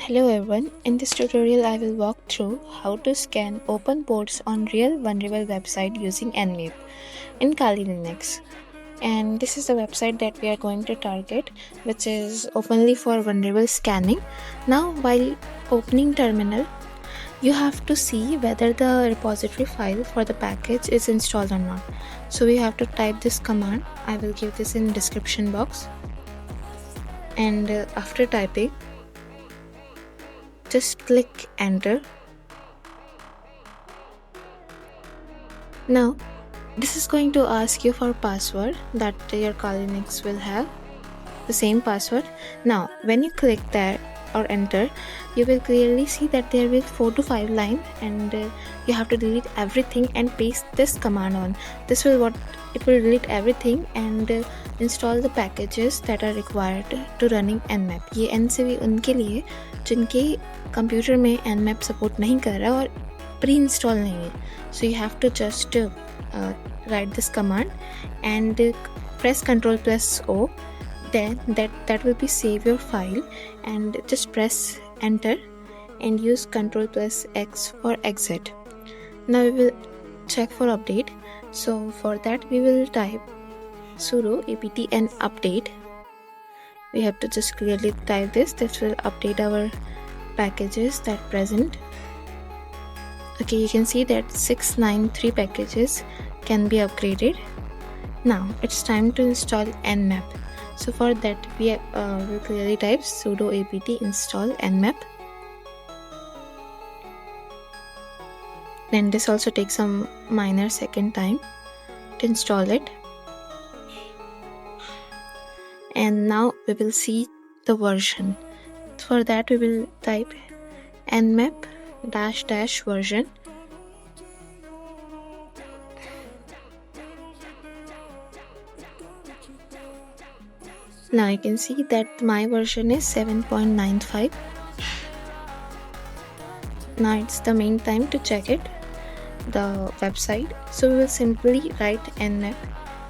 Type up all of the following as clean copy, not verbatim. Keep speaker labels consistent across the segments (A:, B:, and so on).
A: Hello everyone, in this tutorial I will walk through how to scan open ports on real vulnerable website using Nmap in Kali Linux. And this is the website that we are going to target, which is openly for vulnerable scanning. Now while opening terminal, you have to see whether the repository file for the package is installed or not. So we have to type this command. I will give this in description box. And after typing, just click enter. Now this is going to ask you for password that your Kali Linux will have the same password. Now when you click there or enter, you will clearly see that there will 4 to 5 lines, and you have to delete everything and paste this command on. This will it will delete everything and install the packages that are required to running Nmap. ये N से भी उनके लिए जिनके computer में Nmap support नहीं कर रहा और प्री इंस्टॉल नहीं है. So you have to just write this command and press Ctrl+O. Then that will be save your file, and just press enter and use Ctrl+X for exit. Now we will check for update. So for that we will type sudo apt and update. We have to just clearly type this. This will update our packages that present. Okay, you can see that 693 packages can be upgraded. Now it's time to install Nmap. So for that we will clearly type sudo apt install nmap. Then this also takes some minor second time to install it. And now we will see the version. For that we will type nmap -- version. Now you can see that my version is 7.95. Now it's the main time to check it, the website. So we will simply write nmap,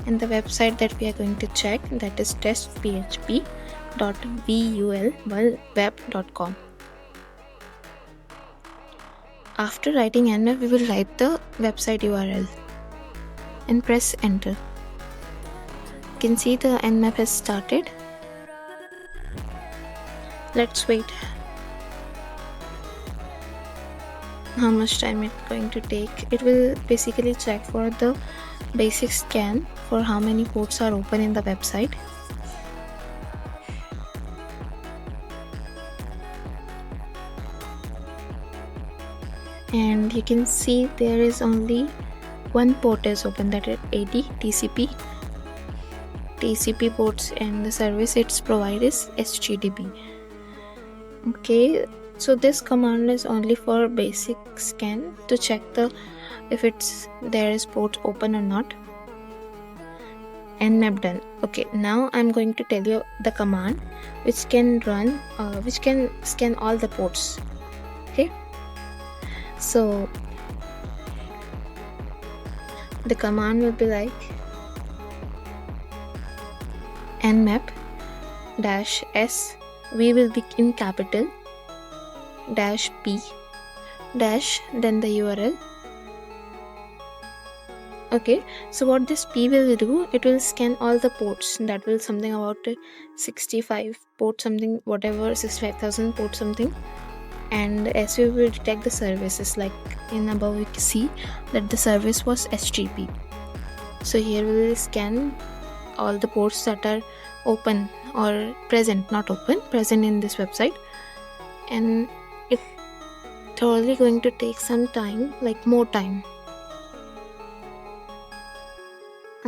A: and the website that we are going to check, that is testphp.vulweb.com. After writing nmap, we will write the website URL and press enter. You can see the Nmap has started. Let's wait. How much time it's going to take? It will basically check for the basic scan for how many ports are open in the website. And you can see there is only one port is open, that is 80 TCP ports, and the service it's provide is HTTP. Okay, so this command is only for basic scan to check if there is ports open or not. Nmap done. Okay, now I'm going to tell you the command which can scan all the ports. Okay, so the command will be like nmap -s, we will be in capital, -p then the URL. Okay, so what this p will do, it will scan all the ports. That will something about 65 ports, something whatever, 65,000 ports something. And as we will detect the services, like in above we can see that the service was HTTP. So here we will scan all the ports that are open or present, not open, present in this website. And it's totally going to take some time, like more time.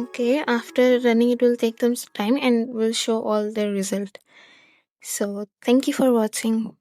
A: Okay, after running it will take some time and will show all the result. So thank you for watching.